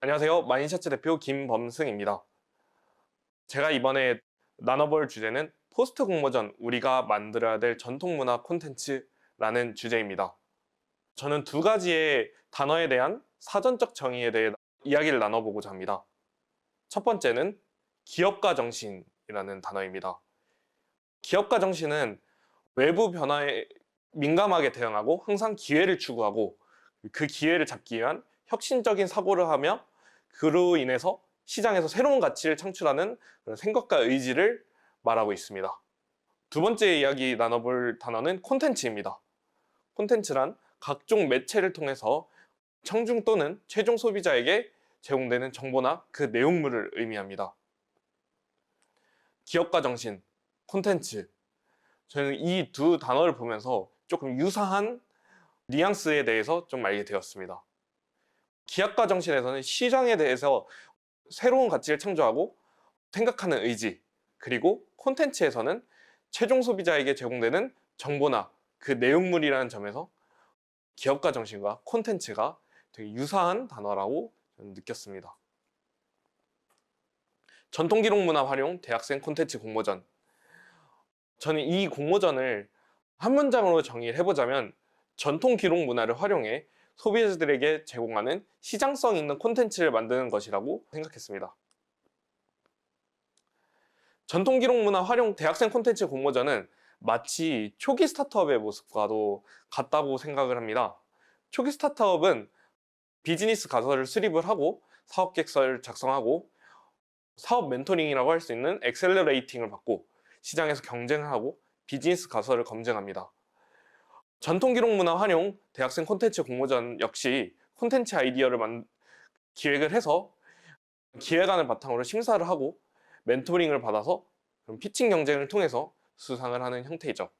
안녕하세요. 마인셔츠 대표 김범승입니다. 제가 이번에 나눠볼 주제는 포스트 공모전 우리가 만들어야 될 전통문화 콘텐츠라는 주제입니다. 저는 두 가지의 단어에 대한 사전적 정의에 대해 이야기를 나눠보고자 합니다. 첫 번째는 기업가 정신이라는 단어입니다. 기업가 정신은 외부 변화에 민감하게 대응하고 항상 기회를 추구하고 그 기회를 잡기 위한 혁신적인 사고를 하며 그로 인해서 시장에서 새로운 가치를 창출하는 그런 생각과 의지를 말하고 있습니다. 두 번째 이야기 나눠볼 단어는 콘텐츠입니다. 콘텐츠란 각종 매체를 통해서 청중 또는 최종 소비자에게 제공되는 정보나 그 내용물을 의미합니다. 기업가 정신, 콘텐츠. 저는 이 두 단어를 보면서 조금 유사한 뉘앙스에 대해서 좀 알게 되었습니다. 기업가 정신에서는 시장에 대해서 새로운 가치를 창조하고 생각하는 의지, 그리고 콘텐츠에서는 최종 소비자에게 제공되는 정보나 그 내용물이라는 점에서 기업가 정신과 콘텐츠가 되게 유사한 단어라고 저는 느꼈습니다. 전통기록문화 활용 대학생 콘텐츠 공모전. 저는 이 공모전을 한 문장으로 정의를 해보자면 전통기록문화를 활용해 소비자들에게 제공하는 시장성 있는 콘텐츠를 만드는 것이라고 생각했습니다. 전통기록문화 활용 대학생 콘텐츠 공모전은 마치 초기 스타트업의 모습과도 같다고 생각을 합니다. 초기 스타트업은 비즈니스 가설을 수립을 하고 사업 계획서를 작성하고 사업 멘토링이라고 할 수 있는 엑셀러레이팅을 받고 시장에서 경쟁을 하고 비즈니스 가설을 검증합니다. 전통기록문화 활용 대학생 콘텐츠 공모전 역시 콘텐츠 아이디어를 기획을 해서 기획안을 바탕으로 심사를 하고 멘토링을 받아서 피칭 경쟁을 통해서 수상을 하는 형태이죠.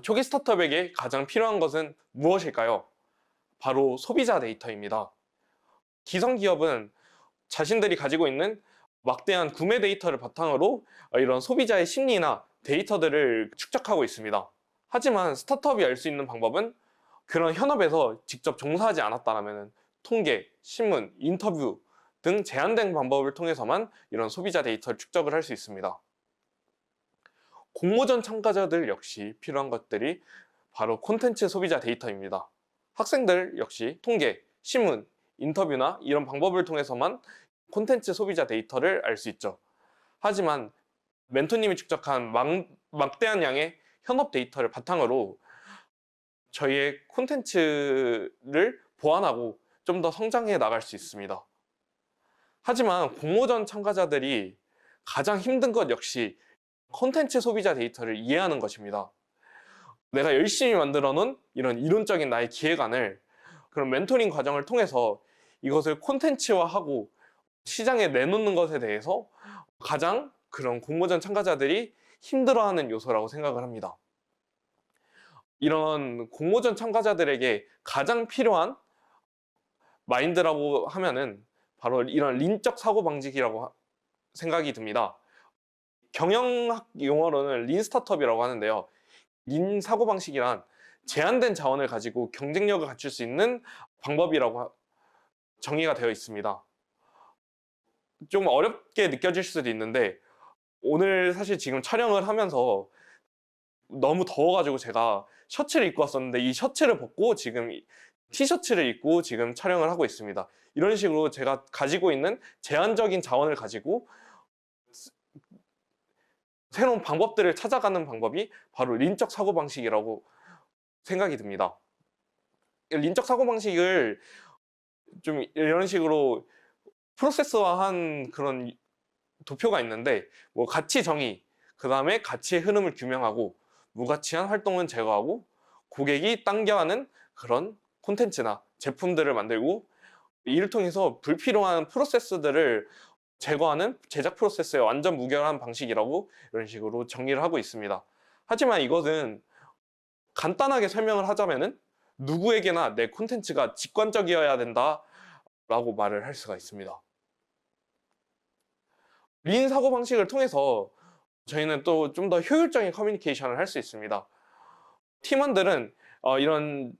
초기 스타트업에게 가장 필요한 것은 무엇일까요? 바로 소비자 데이터입니다. 기성기업은 자신들이 가지고 있는 막대한 구매 데이터를 바탕으로 이런 소비자의 심리나 데이터들을 축적하고 있습니다. 하지만 스타트업이 알 수 있는 방법은 그런 현업에서 직접 종사하지 않았다면 통계, 신문, 인터뷰 등 제한된 방법을 통해서만 이런 소비자 데이터를 축적을 할 수 있습니다. 공모전 참가자들 역시 필요한 것들이 바로 콘텐츠 소비자 데이터입니다. 학생들 역시 통계, 신문, 인터뷰나 이런 방법을 통해서만 콘텐츠 소비자 데이터를 알 수 있죠. 하지만 멘토님이 축적한 막대한 양의 현업 데이터를 바탕으로 저희의 콘텐츠를 보완하고 좀 더 성장해 나갈 수 있습니다. 하지만 공모전 참가자들이 가장 힘든 것 역시 콘텐츠 소비자 데이터를 이해하는 것입니다. 내가 열심히 만들어 놓은 이런 이론적인 나의 기획안을 그런 멘토링 과정을 통해서 이것을 콘텐츠화하고 시장에 내놓는 것에 대해서 가장 그런 공모전 참가자들이 힘들어하는 요소라고 생각을 합니다. 이런 공모전 참가자들에게 가장 필요한 마인드라고 하면은 바로 이런 린적 사고방식이라고 생각이 듭니다. 경영학 용어로는 린 스타트업이라고 하는데요. 린 사고방식이란 제한된 자원을 가지고 경쟁력을 갖출 수 있는 방법이라고 정의가 되어 있습니다. 좀 어렵게 느껴질 수도 있는데 오늘 사실 지금 촬영을 하면서 너무 더워가지고 제가 셔츠를 입고 왔었는데 이 셔츠를 벗고 지금 티셔츠를 입고 지금 촬영을 하고 있습니다. 이런 식으로 제가 가지고 있는 제한적인 자원을 가지고 새로운 방법들을 찾아가는 방법이 바로 린적 사고방식이라고 생각이 듭니다. 린적 사고방식을 좀 이런 식으로 프로세스화한 그런 도표가 있는데 뭐 가치 정의, 그 다음에 가치의 흐름을 규명하고 무가치한 활동은 제거하고 고객이 당겨하는 그런 콘텐츠나 제품들을 만들고 이를 통해서 불필요한 프로세스들을 제거하는 제작 프로세스에 완전 무결한 방식이라고 이런 식으로 정의를 하고 있습니다. 하지만 이것은 간단하게 설명을 하자면은 누구에게나 내 콘텐츠가 직관적이어야 된다라고 말을 할 수가 있습니다. 린 사고방식을 통해서 저희는 또 좀 더 효율적인 커뮤니케이션을 할 수 있습니다. 팀원들은 이런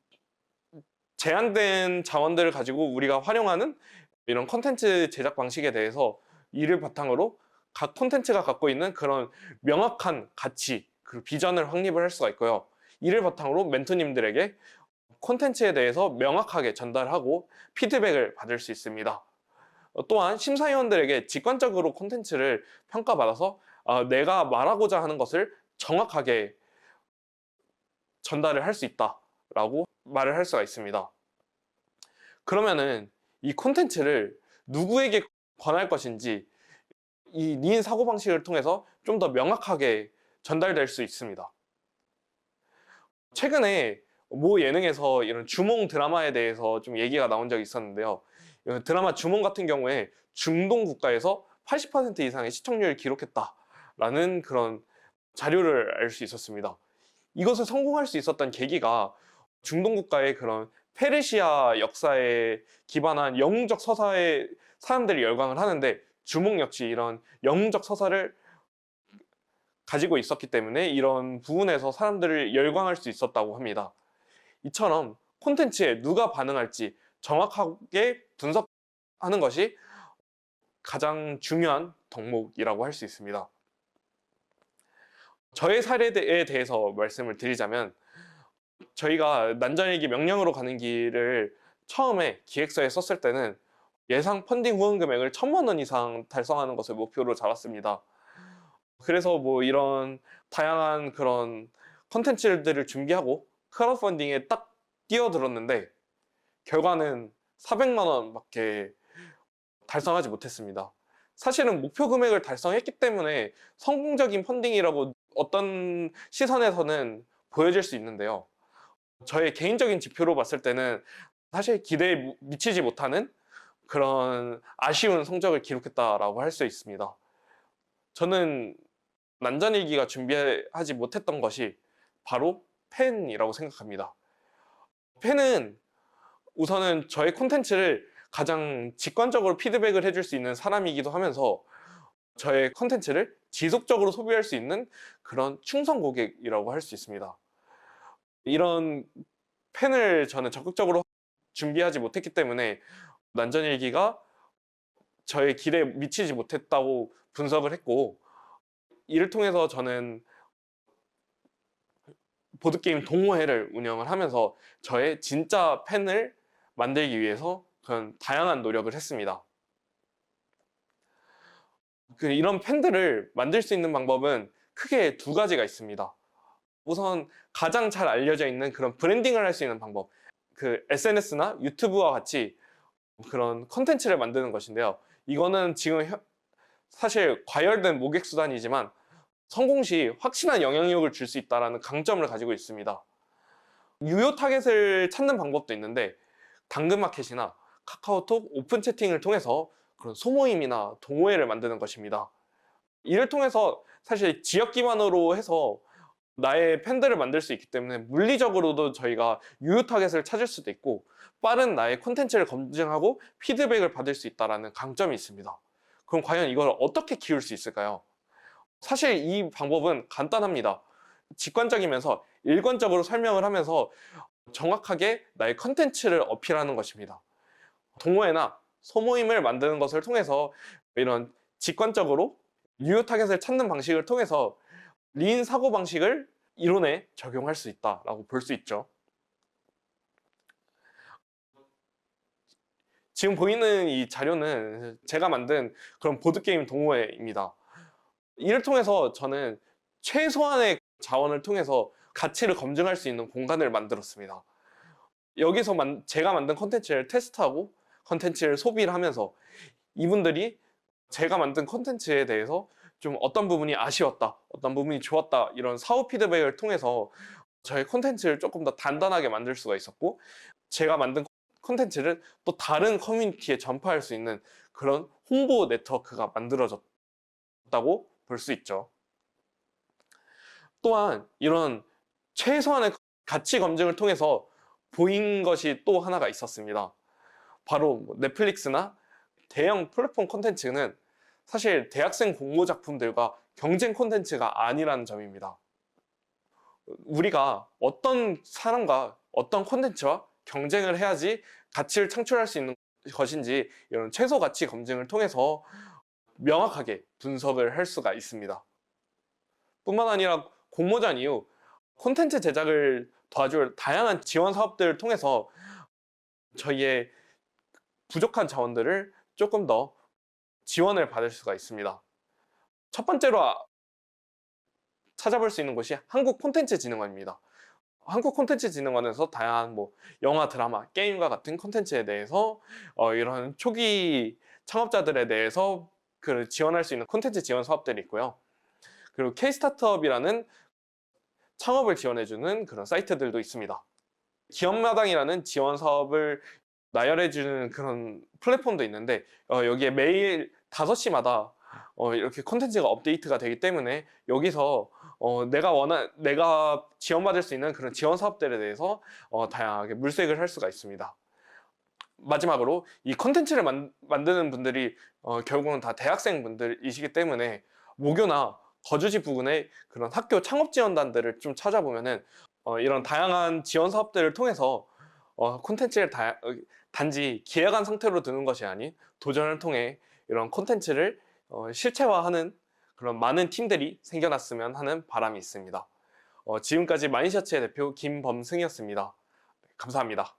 제한된 자원들을 가지고 우리가 활용하는 이런 콘텐츠 제작 방식에 대해서 이를 바탕으로 각 콘텐츠가 갖고 있는 그런 명확한 가치, 그리고 비전을 확립을 할 수가 있고요. 이를 바탕으로 멘토님들에게 콘텐츠에 대해서 명확하게 전달하고 피드백을 받을 수 있습니다. 또한 심사위원들에게 직관적으로 콘텐츠를 평가받아서 내가 말하고자 하는 것을 정확하게 전달을 할 수 있다라고 말을 할 수가 있습니다. 그러면은 이 콘텐츠를 누구에게 권할 것인지 이 리인 사고방식을 통해서 좀 더 명확하게 전달될 수 있습니다. 최근에 모 예능에서 이런 주몽 드라마에 대해서 좀 얘기가 나온 적이 있었는데요. 드라마 주몽 같은 경우에 중동 국가에서 80% 이상의 시청률을 기록했다라는 그런 자료를 알 수 있었습니다. 이것을 성공할 수 있었던 계기가 중동 국가의 그런 페르시아 역사에 기반한 영웅적 서사에 사람들이 열광을 하는데 주몽 역시 이런 영웅적 서사를 가지고 있었기 때문에 이런 부분에서 사람들을 열광할 수 있었다고 합니다. 이처럼 콘텐츠에 누가 반응할지 정확하게 분석하는 것이 가장 중요한 덕목이라고 할 수 있습니다. 저의 사례에 대해서 말씀을 드리자면 저희가 난전일기 명령으로 가는 길을 처음에 기획서에 썼을 때는 예상 펀딩 후원 금액을 1,000만 원 이상 달성하는 것을 목표로 잡았습니다. 그래서 뭐 이런 다양한 그런 컨텐츠들을 준비하고 크라우드 펀딩에 딱 뛰어들었는데 결과는 400만 원밖에 달성하지 못했습니다. 사실은 목표 금액을 달성했기 때문에 성공적인 펀딩이라고 어떤 시선에서는 보여질 수 있는데요. 저의 개인적인 지표로 봤을 때는 사실 기대에 미치지 못하는 그런 아쉬운 성적을 기록했다라고 할 수 있습니다. 저는 난전일기가 준비하지 못했던 것이 바로 팬이라고 생각합니다. 팬은 우선은 저의 콘텐츠를 가장 직관적으로 피드백을 해줄 수 있는 사람이기도 하면서 저의 콘텐츠를 지속적으로 소비할 수 있는 그런 충성 고객이라고 할 수 있습니다. 이런 팬을 저는 적극적으로 준비하지 못했기 때문에 난전일기가 저의 기대에 미치지 못했다고 분석을 했고 이를 통해서 저는 보드게임 동호회를 운영을 하면서 저의 진짜 팬을 만들기 위해서 그런 다양한 노력을 했습니다. 이런 팬들을 만들 수 있는 방법은 크게 두 가지가 있습니다. 우선 가장 잘 알려져 있는 그런 브랜딩을 할 수 있는 방법, SNS나 유튜브와 같이 그런 컨텐츠를 만드는 것인데요. 이거는 지금 사실 과열된 모객수단이지만 성공 시 확실한 영향력을 줄 수 있다는 강점을 가지고 있습니다. 유효 타겟을 찾는 방법도 있는데 당근마켓이나 카카오톡 오픈 채팅을 통해서 그런 소모임이나 동호회를 만드는 것입니다. 이를 통해서 사실 지역 기반으로 해서 나의 팬들을 만들 수 있기 때문에 물리적으로도 저희가 유효 타겟을 찾을 수도 있고 빠른 나의 콘텐츠를 검증하고 피드백을 받을 수 있다는 강점이 있습니다. 그럼 과연 이걸 어떻게 키울 수 있을까요? 사실 이 방법은 간단합니다. 직관적이면서 일관적으로 설명을 하면서 정확하게 나의 컨텐츠를 어필하는 것입니다. 동호회나 소모임을 만드는 것을 통해서 이런 직관적으로 유효 타겟을 찾는 방식을 통해서 리인 사고방식을 이론에 적용할 수 있다라고 볼 수 있죠. 지금 보이는 이 자료는 제가 만든 그런 보드게임 동호회입니다. 이를 통해서 저는 최소한의 자원을 통해서 가치를 검증할 수 있는 공간을 만들었습니다. 여기서 제가 만든 컨텐츠를 테스트하고 컨텐츠를 소비를 하면서 이분들이 제가 만든 컨텐츠에 대해서 좀 어떤 부분이 아쉬웠다, 어떤 부분이 좋았다 이런 사후 피드백을 통해서 저의 콘텐츠를 조금 더 단단하게 만들 수가 있었고 제가 만든 콘텐츠를 또 다른 커뮤니티에 전파할 수 있는 그런 홍보 네트워크가 만들어졌다고 볼 수 있죠. 또한 이런 최소한의 가치 검증을 통해서 보인 것이 또 하나가 있었습니다. 바로 넷플릭스나 대형 플랫폼 콘텐츠는 사실 대학생 공모 작품들과 경쟁 콘텐츠가 아니라는 점입니다. 우리가 어떤 사람과 어떤 콘텐츠와 경쟁을 해야지 가치를 창출할 수 있는 것인지 이런 최소 가치 검증을 통해서 명확하게 분석을 할 수가 있습니다. 뿐만 아니라 공모전 이후 콘텐츠 제작을 도와줄 다양한 지원 사업들을 통해서 저희의 부족한 자원들을 조금 더 지원을 받을 수가 있습니다. 첫 번째로 찾아볼 수 있는 곳이 한국콘텐츠진흥원입니다. 한국콘텐츠진흥원에서 다양한 영화, 드라마, 게임과 같은 콘텐츠에 대해서 이런 초기 창업자들에 대해서 지원할 수 있는 콘텐츠 지원 사업들이 있고요. 그리고 K-스타트업이라는 창업을 지원해주는 그런 사이트들도 있습니다. 기업마당이라는 지원 사업을 나열해주는 그런 플랫폼도 있는데 여기에 매일 5시마다 이렇게 콘텐츠가 업데이트가 되기 때문에 여기서 내가 지원받을 수 있는 그런 지원 사업들에 대해서 다양하게 물색을 할 수가 있습니다. 마지막으로 이 콘텐츠를 만드는 분들이 결국은 다 대학생 분들이시기 때문에 모교나 거주지 부근의 그런 학교 창업 지원단들을 좀 찾아보면은 이런 다양한 지원 사업들을 통해서 콘텐츠를 단지 기획안 상태로 두는 것이 아닌 도전을 통해 이런 콘텐츠를 실체화하는 그런 많은 팀들이 생겨났으면 하는 바람이 있습니다. 지금까지 마인셔츠의 대표 김범승이었습니다. 감사합니다.